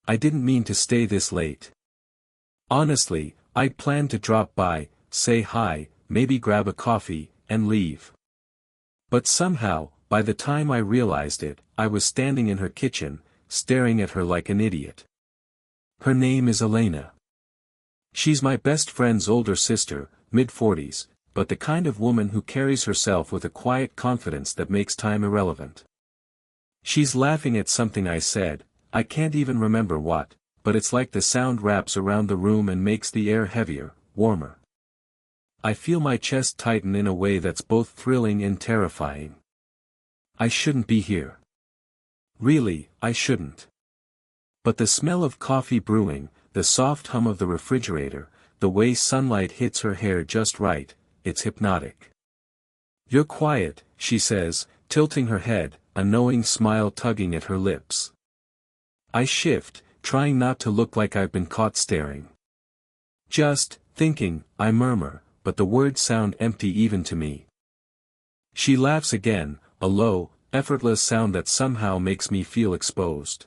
I didn't mean to stay this late. Honestly, I'd planned to drop by, say hi, maybe grab a coffee, and leave. But somehow, by the time I realized it, I was standing in her kitchen, staring at her like an idiot. Her name is Elena. She's my best friend's older sister, mid-40s, but the kind of woman who carries herself with a quiet confidence that makes time irrelevant. She's laughing at something I said, I can't even remember what, but it's like the sound wraps around the room and makes the air heavier, warmer. I feel my chest tighten in a way that's both thrilling and terrifying. I shouldn't be here. Really, I shouldn't. But the smell of coffee brewing, the soft hum of the refrigerator, the way sunlight hits her hair just right, it's hypnotic. You're quiet, she says, tilting her head, a knowing smile tugging at her lips. I shift, trying not to look like I've been caught staring. Just thinking, I murmur, but the words sound empty even to me. She laughs again, a low, effortless sound that somehow makes me feel exposed.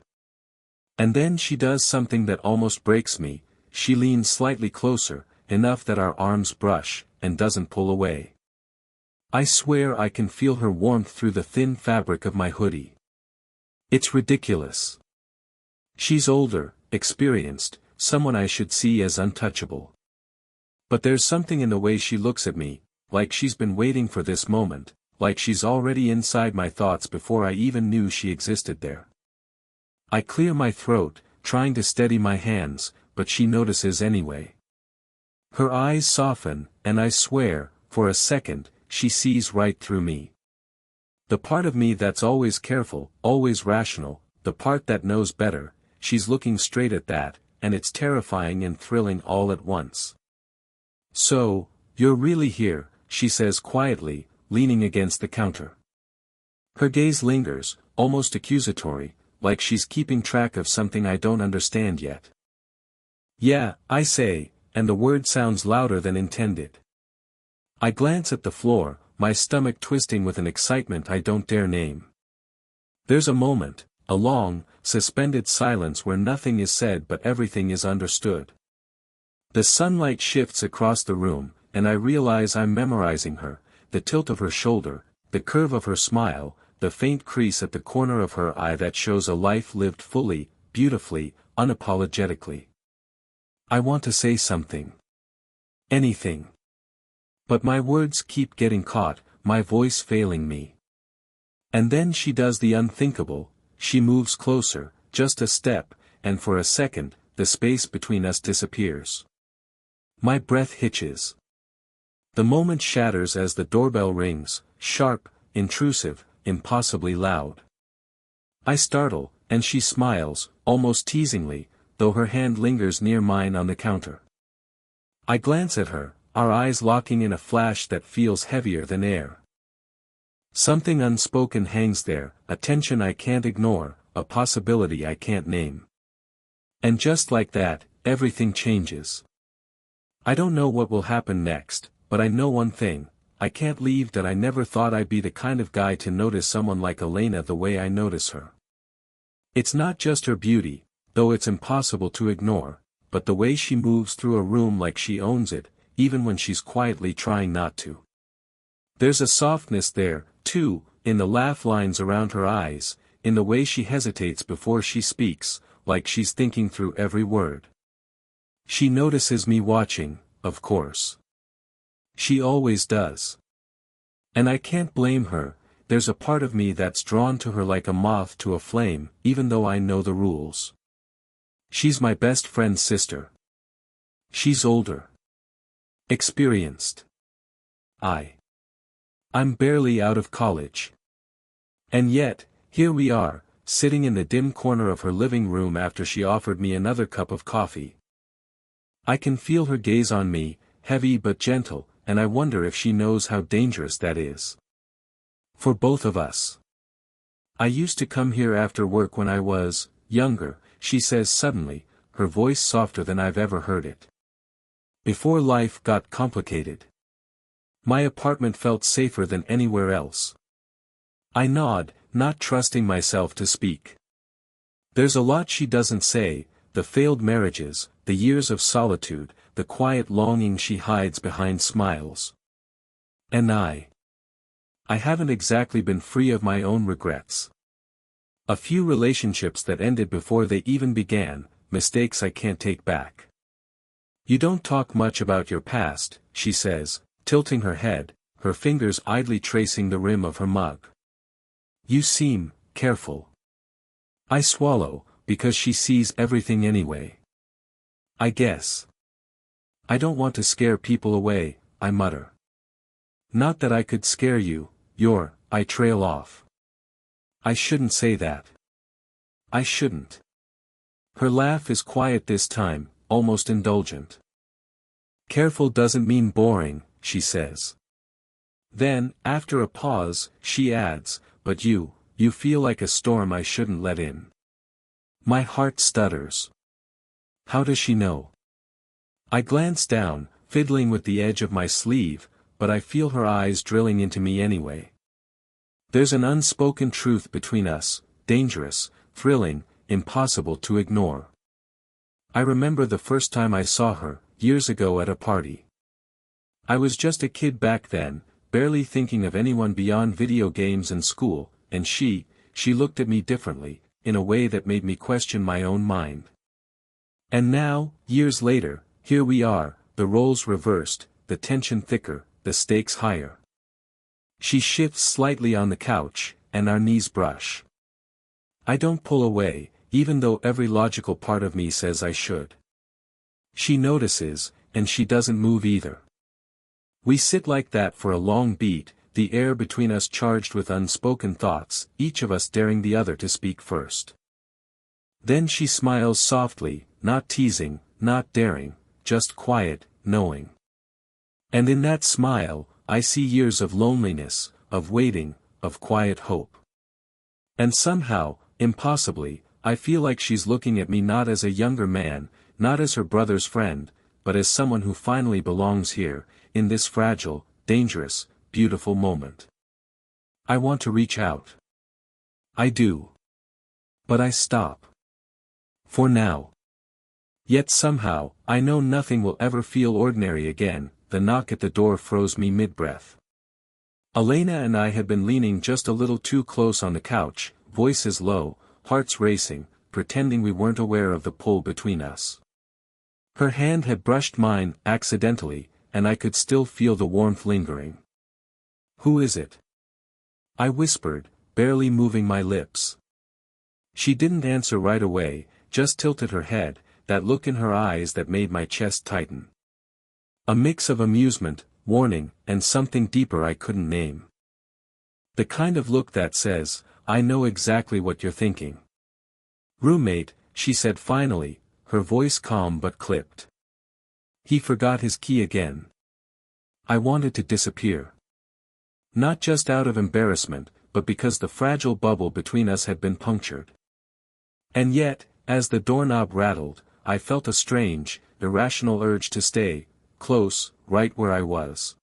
And then she does something that almost breaks me, she leans slightly closer, enough that our arms brush, and doesn't pull away. I swear I can feel her warmth through the thin fabric of my hoodie. It's ridiculous. She's older, experienced, someone I should see as untouchable. But there's something in the way she looks at me, like she's been waiting for this moment, like she's already inside my thoughts before I even knew she existed there. I clear my throat, trying to steady my hands, but she notices anyway. Her eyes soften, and I swear, for a second, she sees right through me. The part of me that's always careful, always rational, the part that knows better, she's looking straight at that, and it's terrifying and thrilling all at once. So, you're really here, she says quietly, leaning against the counter. Her gaze lingers, almost accusatory, like she's keeping track of something I don't understand yet. Yeah, I say, and the word sounds louder than intended. I glance at the floor, my stomach twisting with an excitement I don't dare name. There's a moment, a long, suspended silence where nothing is said but everything is understood. The sunlight shifts across the room, and I realize I'm memorizing her, the tilt of her shoulder, the curve of her smile, the faint crease at the corner of her eye that shows a life lived fully, beautifully, unapologetically. I want to say something. Anything. But my words keep getting caught, my voice failing me. And then she does the unthinkable, she moves closer, just a step, and for a second, the space between us disappears. My breath hitches. The moment shatters as the doorbell rings, sharp, intrusive, impossibly loud. I startle, and she smiles, almost teasingly, though her hand lingers near mine on the counter. I glance at her, our eyes locking in a flash that feels heavier than air. Something unspoken hangs there, a tension I can't ignore, a possibility I can't name. And just like that, everything changes. I don't know what will happen next, but I know one thing, I can't leave that I never thought I'd be the kind of guy to notice someone like Elena the way I notice her. It's not just her beauty, though it's impossible to ignore, but the way she moves through a room like she owns it, even when she's quietly trying not to. There's a softness there, too, in the laugh lines around her eyes, in the way she hesitates before she speaks, like she's thinking through every word. She notices me watching, of course. She always does. And I can't blame her, there's a part of me that's drawn to her like a moth to a flame, even though I know the rules. She's my best friend's sister. She's older. Experienced. I'm barely out of college. And yet, here we are, sitting in the dim corner of her living room after she offered me another cup of coffee. I can feel her gaze on me, heavy but gentle, and I wonder if she knows how dangerous that is. For both of us. I used to come here after work when I was younger, she says suddenly, her voice softer than I've ever heard it. Before life got complicated. My apartment felt safer than anywhere else. I nod, not trusting myself to speak. There's a lot she doesn't say, the failed marriages, the years of solitude, the quiet longing she hides behind smiles. And I haven't exactly been free of my own regrets. A few relationships that ended before they even began, mistakes I can't take back. You don't talk much about your past, she says, tilting her head, her fingers idly tracing the rim of her mug. You seem careful. I swallow, because she sees everything anyway. I guess. I don't want to scare people away, I mutter. Not that I could scare you, I trail off. I shouldn't say that. I shouldn't. Her laugh is quiet this time, almost indulgent. Careful doesn't mean boring, she says. Then, after a pause, she adds, but you feel like a storm I shouldn't let in. My heart stutters. How does she know? I glance down, fiddling with the edge of my sleeve, but I feel her eyes drilling into me anyway. There's an unspoken truth between us, dangerous, thrilling, impossible to ignore. I remember the first time I saw her, years ago at a party. I was just a kid back then, barely thinking of anyone beyond video games and school, and she looked at me differently, in a way that made me question my own mind. And now, years later, here we are, the roles reversed, the tension thicker, the stakes higher. She shifts slightly on the couch, and our knees brush. I don't pull away, even though every logical part of me says I should. She notices, and she doesn't move either. We sit like that for a long beat, the air between us charged with unspoken thoughts, each of us daring the other to speak first. Then she smiles softly, not teasing, not daring, just quiet, knowing. And in that smile, I see years of loneliness, of waiting, of quiet hope. And somehow, impossibly, I feel like she's looking at me not as a younger man, not as her brother's friend, but as someone who finally belongs here, in this fragile, dangerous, beautiful moment. I want to reach out. I do. But I stop. For now. Yet somehow, I know nothing will ever feel ordinary again. The knock at the door froze me mid-breath. Elena and I had been leaning just a little too close on the couch, voices low, hearts racing, pretending we weren't aware of the pull between us. Her hand had brushed mine, accidentally, and I could still feel the warmth lingering. Who is it? I whispered, barely moving my lips. She didn't answer right away, just tilted her head, that look in her eyes that made my chest tighten. A mix of amusement, warning, and something deeper I couldn't name. The kind of look that says, I know exactly what you're thinking. Roommate, she said finally, her voice calm but clipped. He forgot his key again. I wanted to disappear. Not just out of embarrassment, but because the fragile bubble between us had been punctured. And yet, as the doorknob rattled, I felt a strange, irrational urge to stay, close, right where I was.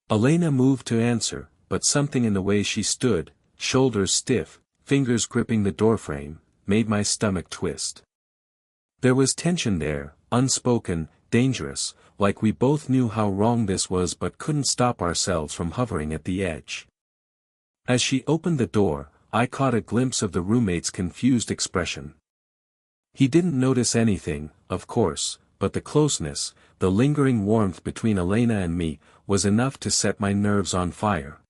Elena moved to answer, but something in the way she stood, shoulders stiff, fingers gripping the doorframe, made my stomach twist. There was tension there, unspoken, dangerous, like we both knew how wrong this was but couldn't stop ourselves from hovering at the edge. As she opened the door, I caught a glimpse of the roommate's confused expression. He didn't notice anything, of course, but the closeness, the lingering warmth between Elena and me, was enough to set my nerves on fire.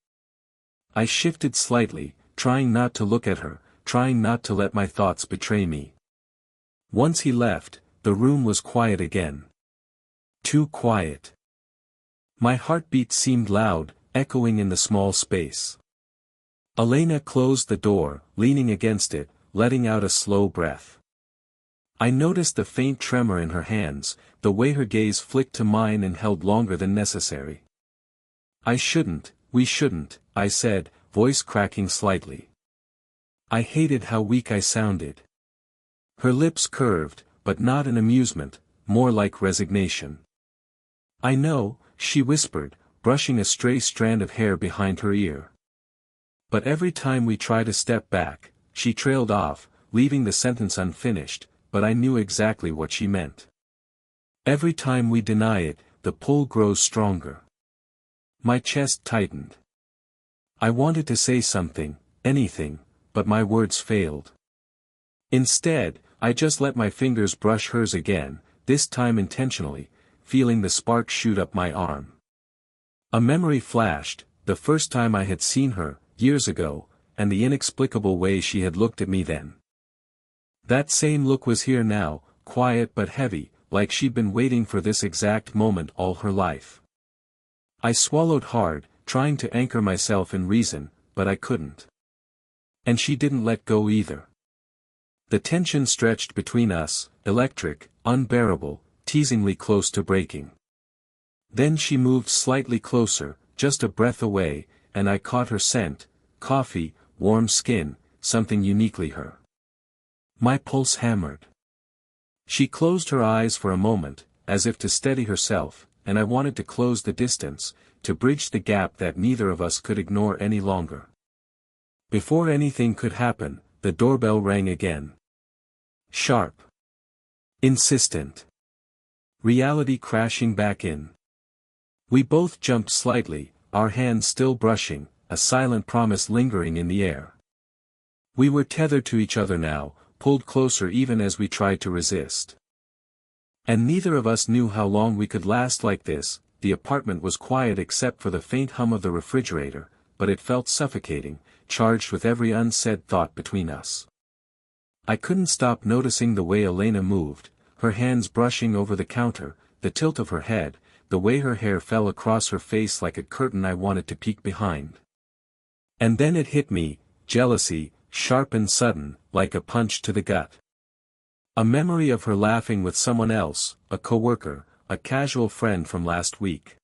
I shifted slightly, trying not to look at her, trying not to let my thoughts betray me. Once he left, the room was quiet again. Too quiet. My heartbeat seemed loud, echoing in the small space. Elena closed the door, leaning against it, letting out a slow breath. I noticed the faint tremor in her hands, the way her gaze flicked to mine and held longer than necessary. We shouldn't, I said, voice cracking slightly. I hated how weak I sounded. Her lips curved, but not in amusement, more like resignation. I know, she whispered, brushing a stray strand of hair behind her ear. But every time we try to step back, she trailed off, leaving the sentence unfinished, but I knew exactly what she meant. Every time we deny it, the pull grows stronger. My chest tightened. I wanted to say something, anything, but my words failed. Instead, I just let my fingers brush hers again, this time intentionally, feeling the spark shoot up my arm. A memory flashed, the first time I had seen her, years ago, and the inexplicable way she had looked at me then. That same look was here now, quiet but heavy, like she'd been waiting for this exact moment all her life. I swallowed hard, trying to anchor myself in reason, but I couldn't. And she didn't let go either. The tension stretched between us, electric, unbearable, teasingly close to breaking. Then she moved slightly closer, just a breath away, and I caught her scent, coffee, warm skin, something uniquely her. My pulse hammered. She closed her eyes for a moment, as if to steady herself, and I wanted to close the distance, to bridge the gap that neither of us could ignore any longer. Before anything could happen, the doorbell rang again. Sharp. Insistent. Reality crashing back in. We both jumped slightly, our hands still brushing, a silent promise lingering in the air. We were tethered to each other now, pulled closer even as we tried to resist. And neither of us knew how long we could last like this. The apartment was quiet except for the faint hum of the refrigerator, but it felt suffocating, charged with every unsaid thought between us. I couldn't stop noticing the way Elena moved, her hands brushing over the counter, the tilt of her head, the way her hair fell across her face like a curtain I wanted to peek behind. And then it hit me, jealousy, sharp and sudden, like a punch to the gut. A memory of her laughing with someone else, a coworker, a casual friend from last week.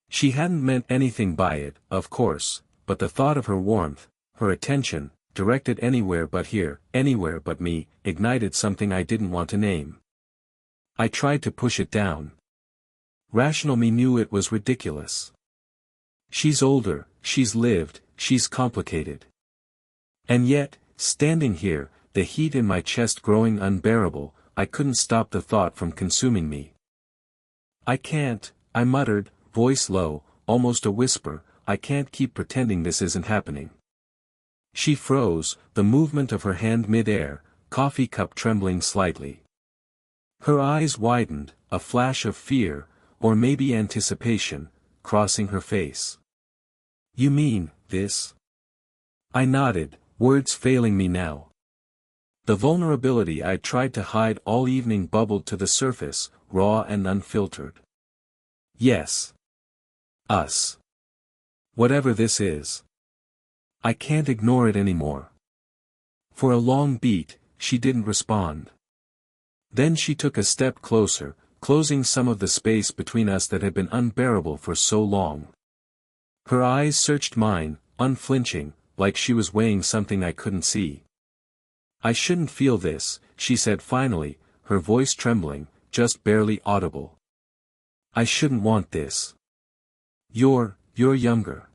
She hadn't meant anything by it, of course, but the thought of her warmth, her attention, directed anywhere but here, anywhere but me, ignited something I didn't want to name. I tried to push it down. Rational me knew it was ridiculous. She's older, she's lived, she's complicated. And yet, standing here, the heat in my chest growing unbearable, I couldn't stop the thought from consuming me. I can't, I muttered, voice low, almost a whisper, I can't keep pretending this isn't happening. She froze, the movement of her hand mid-air, coffee cup trembling slightly. Her eyes widened, a flash of fear, or maybe anticipation, crossing her face. You mean, this? I nodded, words failing me now. The vulnerability I'd tried to hide all evening bubbled to the surface, raw and unfiltered. Yes. Us. Whatever this is. I can't ignore it anymore. For a long beat, she didn't respond. Then she took a step closer, closing some of the space between us that had been unbearable for so long. Her eyes searched mine, unflinching, like she was weighing something I couldn't see. I shouldn't feel this, she said finally, her voice trembling, just barely audible. I shouldn't want this. You're younger.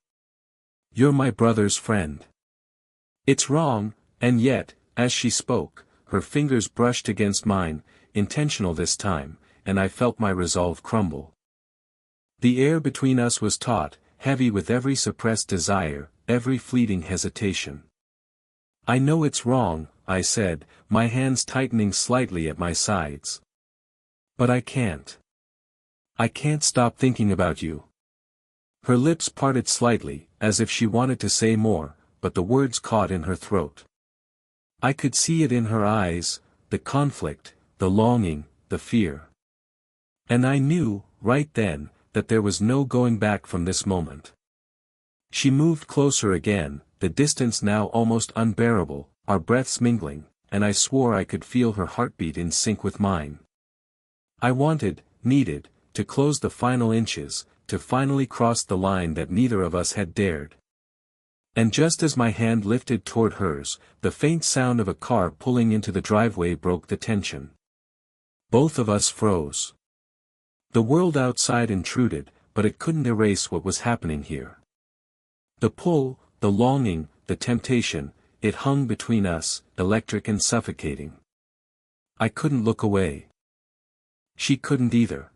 You're my brother's friend. It's wrong, and yet, as she spoke, her fingers brushed against mine, intentional this time, and I felt my resolve crumble. The air between us was taut, heavy with every suppressed desire, every fleeting hesitation. I know it's wrong, I said, my hands tightening slightly at my sides. But I can't. I can't stop thinking about you. Her lips parted slightly, as if she wanted to say more, but the words caught in her throat. I could see it in her eyes, the conflict, the longing, the fear. And I knew, right then, that there was no going back from this moment. She moved closer again, the distance now almost unbearable, our breaths mingling, and I swore I could feel her heartbeat in sync with mine. I wanted, needed, to close the final inches, to finally cross the line that neither of us had dared. And just as my hand lifted toward hers, the faint sound of a car pulling into the driveway broke the tension. Both of us froze. The world outside intruded, but it couldn't erase what was happening here. The pull, the longing, the temptation, it hung between us, electric and suffocating. I couldn't look away. She couldn't either.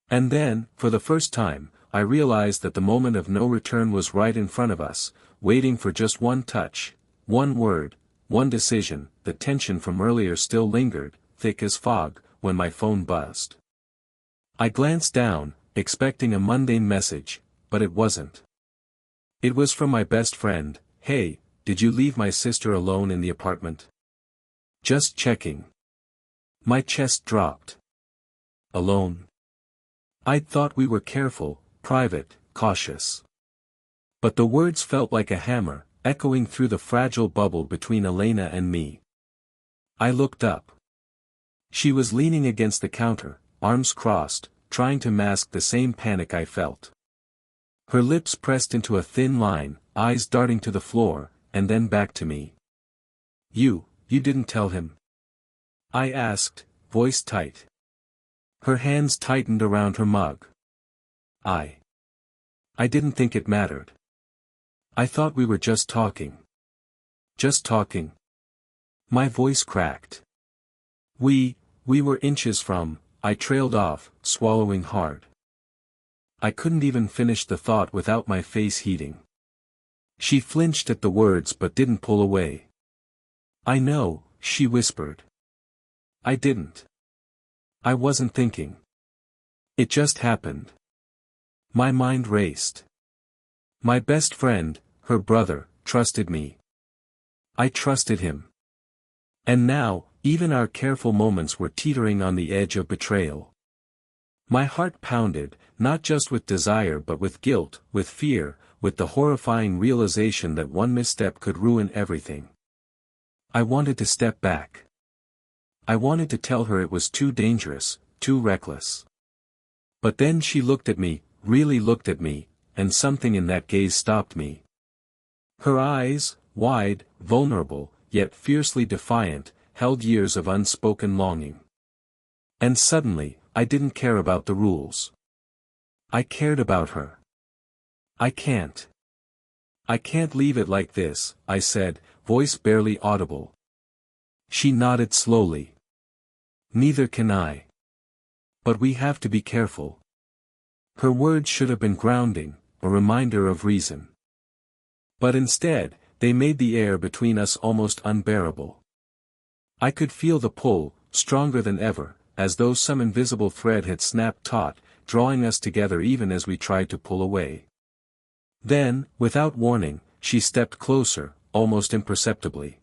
And then, for the first time, I realized that the moment of no return was right in front of us, waiting for just one touch, one word, one decision. The tension from earlier still lingered, thick as fog, when my phone buzzed. I glanced down, expecting a mundane message, but it wasn't. It was from my best friend. "Hey, did you leave my sister alone in the apartment? Just checking." My chest dropped. Alone? I'd thought we were careful, private, cautious. But the words felt like a hammer, echoing through the fragile bubble between Elena and me. I looked up. She was leaning against the counter, arms crossed, trying to mask the same panic I felt. Her lips pressed into a thin line, eyes darting to the floor, and then back to me. You didn't tell him?" I asked, voice tight. Her hands tightened around her mug. I didn't think it mattered. I thought we were just talking. Just talking. My voice cracked. We were inches from," I trailed off, swallowing hard. I couldn't even finish the thought without my face heating. She flinched at the words but didn't pull away. "I know," she whispered. I didn't. I wasn't thinking. It just happened. My mind raced. My best friend, her brother, trusted me. I trusted him. And now, even our careful moments were teetering on the edge of betrayal. My heart pounded, not just with desire but with guilt, with fear, with the horrifying realization that one misstep could ruin everything. I wanted to step back. I wanted to tell her it was too dangerous, too reckless. But then she looked at me, really looked at me, and something in that gaze stopped me. Her eyes, wide, vulnerable, yet fiercely defiant, held years of unspoken longing. And suddenly, I didn't care about the rules. I cared about her. I can't leave it like this," I said, voice barely audible. She nodded slowly. "Neither can I. But we have to be careful." Her words should have been grounding, a reminder of reason. But instead, they made the air between us almost unbearable. I could feel the pull, stronger than ever, as though some invisible thread had snapped taut, drawing us together even as we tried to pull away. Then, without warning, she stepped closer, almost imperceptibly.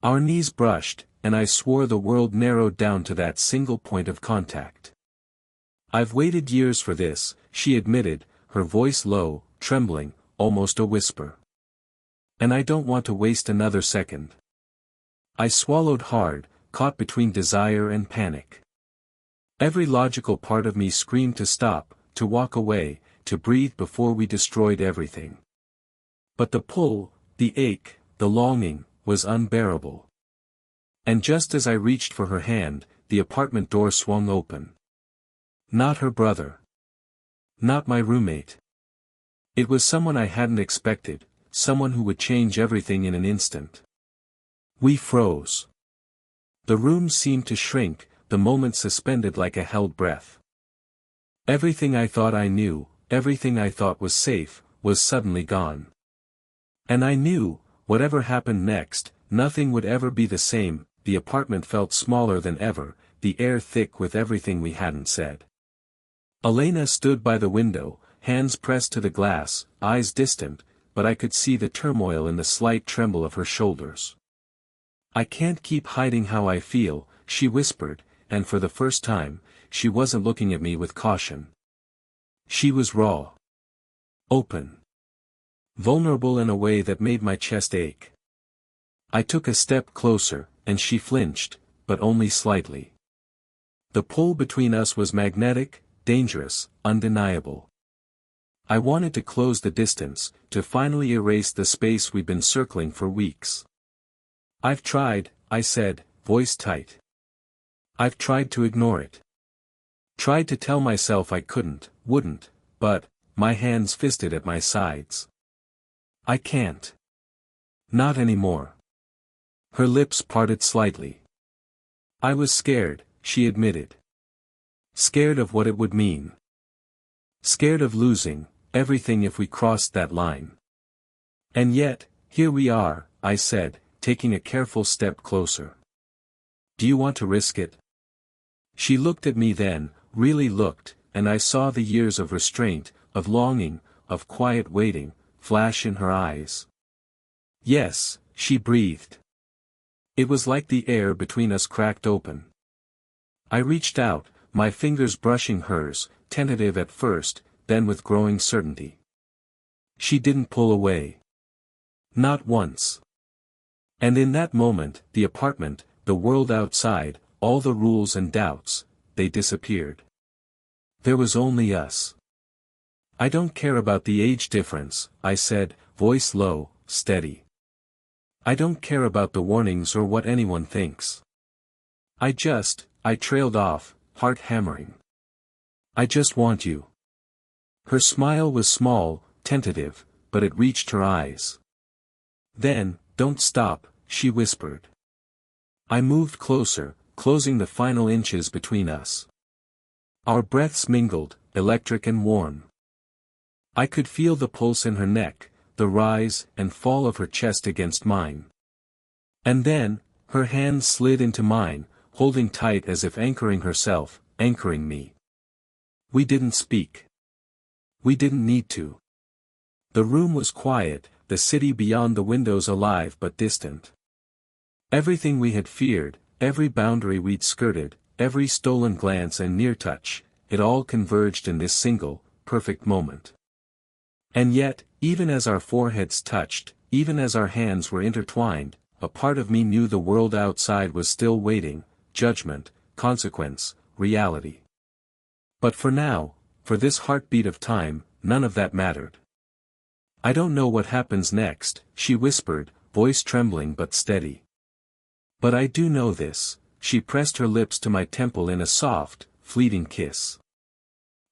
Our knees brushed, and I swore the world narrowed down to that single point of contact. "I've waited years for this," she admitted, her voice low, trembling, almost a whisper. "And I don't want to waste another second." I swallowed hard, caught between desire and panic. Every logical part of me screamed to stop, to walk away, to breathe before we destroyed everything. But the pull, the ache, the longing, was unbearable. And just as I reached for her hand, the apartment door swung open. Not her brother. Not my roommate. It was someone I hadn't expected, someone who would change everything in an instant. We froze. The room seemed to shrink, the moment suspended like a held breath. Everything I thought I knew, everything I thought was safe, was suddenly gone. And I knew, whatever happened next, nothing would ever be the same. The apartment felt smaller than ever, the air thick with everything we hadn't said. Elena stood by the window, hands pressed to the glass, eyes distant, but I could see the turmoil in the slight tremble of her shoulders. "I can't keep hiding how I feel," she whispered, and for the first time, she wasn't looking at me with caution. She was raw. Open. Vulnerable in a way that made my chest ache. I took a step closer, and she flinched, but only slightly. The pull between us was magnetic, dangerous, undeniable. I wanted to close the distance, to finally erase the space we'd been circling for weeks. "I've tried," I said, voice tight. "I've tried to ignore it. Tried to tell myself I couldn't, wouldn't, but," my hands fisted at my sides. "I can't. Not anymore. Her lips parted slightly. I was scared, she admitted. Scared of what it would mean. Scared of losing everything if we crossed that line. And yet, here we are, I said, taking a careful step closer. Do you want to risk it? She looked at me then, really looked, and I saw the years of restraint, of longing, of quiet waiting, flash in her eyes. Yes, she breathed. It was like the air between us cracked open. I reached out, my fingers brushing hers, tentative at first, then with growing certainty. She didn't pull away. Not once. And in that moment, the apartment, the world outside, all the rules and doubts, they disappeared. There was only us. I don't care about the age difference, I said, voice low, steady. I don't care about the warnings or what anyone thinks. I trailed off, heart hammering. I just want you. Her smile was small, tentative, but it reached her eyes. Then, don't stop, she whispered. I moved closer, closing the final inches between us. Our breaths mingled, electric and warm. I could feel the pulse in her neck, the rise and fall of her chest against mine. And then, her hand slid into mine, holding tight as if anchoring herself, anchoring me. We didn't speak. We didn't need to. The room was quiet, the city beyond the windows alive but distant. Everything we had feared, every boundary we'd skirted, every stolen glance and near touch, it all converged in this single, perfect moment. And yet, even as our foreheads touched, even as our hands were intertwined, a part of me knew the world outside was still waiting, judgment, consequence, reality. But for now, for this heartbeat of time, none of that mattered. I don't know what happens next, she whispered, voice trembling but steady. But I do know this, she pressed her lips to my temple in a soft, fleeting kiss.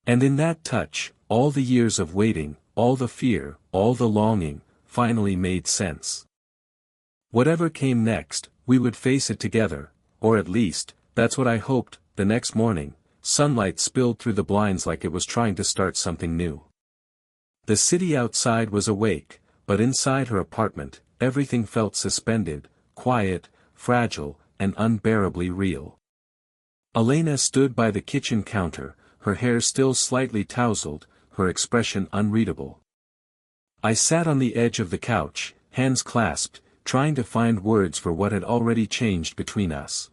And in that touch, all the years of waiting, all the fear, all the longing, finally made sense. Whatever came next, we would face it together, or at least, that's what I hoped. The next morning, sunlight spilled through the blinds like it was trying to start something new. The city outside was awake, but inside her apartment, everything felt suspended, quiet, fragile, and unbearably real. Elena stood by the kitchen counter, her hair still slightly tousled, her expression unreadable. I sat on the edge of the couch, hands clasped, trying to find words for what had already changed between us.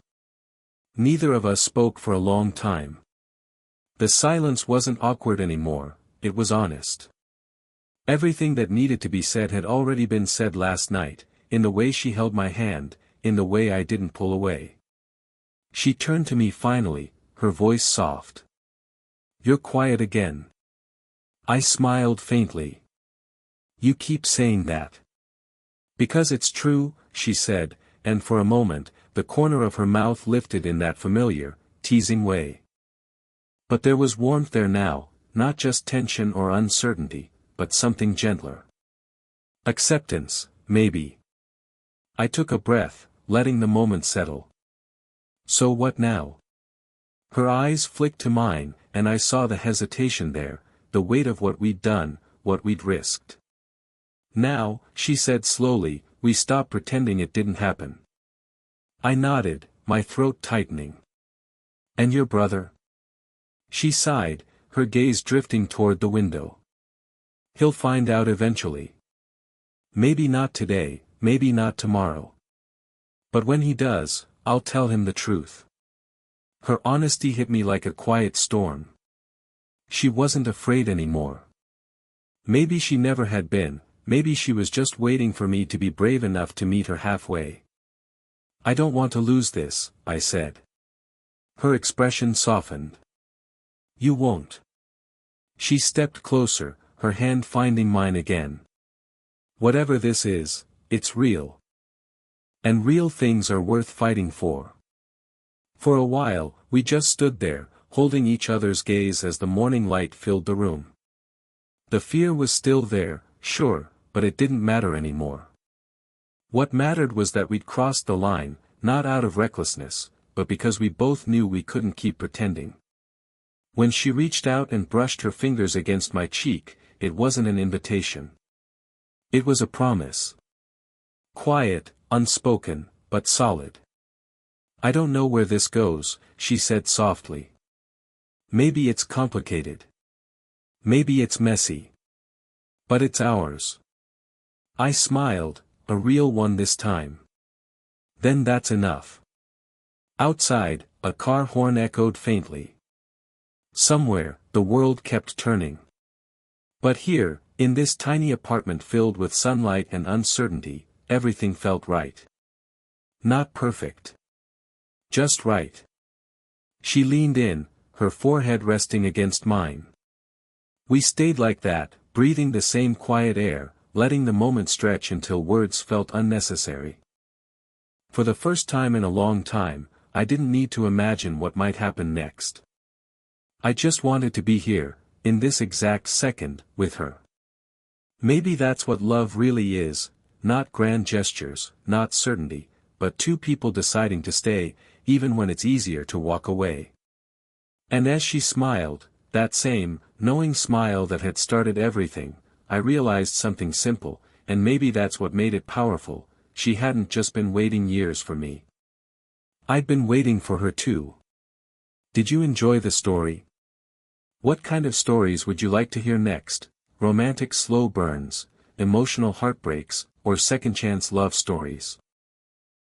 Neither of us spoke for a long time. The silence wasn't awkward anymore, it was honest. Everything that needed to be said had already been said last night, in the way she held my hand, in the way I didn't pull away. She turned to me finally, her voice soft. You're quiet again. I smiled faintly. You keep saying that. Because it's true, she said, and for a moment, the corner of her mouth lifted in that familiar, teasing way. But there was warmth there now, not just tension or uncertainty, but something gentler. Acceptance, maybe. I took a breath, letting the moment settle. So what now? Her eyes flicked to mine, and I saw the hesitation there, the weight of what we'd done, what we'd risked. Now, she said slowly, we stop pretending it didn't happen. I nodded, my throat tightening. And your brother? She sighed, her gaze drifting toward the window. He'll find out eventually. Maybe not today, maybe not tomorrow. But when he does, I'll tell him the truth. Her honesty hit me like a quiet storm. She wasn't afraid anymore. Maybe she never had been, maybe she was just waiting for me to be brave enough to meet her halfway. I don't want to lose this, I said. Her expression softened. You won't. She stepped closer, her hand finding mine again. Whatever this is, it's real. And real things are worth fighting for. For a while, we just stood there, holding each other's gaze as the morning light filled the room. The fear was still there, sure, but it didn't matter anymore. What mattered was that we'd crossed the line, not out of recklessness, but because we both knew we couldn't keep pretending. When she reached out and brushed her fingers against my cheek, it wasn't an invitation. It was a promise. Quiet, unspoken, but solid. "I don't know where this goes," she said softly. "Maybe it's complicated. Maybe it's messy. But it's ours." I smiled, a real one this time. "Then that's enough." Outside, a car horn echoed faintly. Somewhere, the world kept turning. But here, in this tiny apartment filled with sunlight and uncertainty, everything felt right. Not perfect. Just right. She leaned in, her forehead resting against mine. We stayed like that, breathing the same quiet air, letting the moment stretch until words felt unnecessary. For the first time in a long time, I didn't need to imagine what might happen next. I just wanted to be here, in this exact second, with her. Maybe that's what love really is, not grand gestures, not certainty, but two people deciding to stay, even when it's easier to walk away. And as she smiled, that same, knowing smile that had started everything, I realized something simple, and maybe that's what made it powerful: she hadn't just been waiting years for me. I'd been waiting for her too. Did you enjoy the story? What kind of stories would you like to hear next? Romantic slow burns, emotional heartbreaks, or second chance love stories?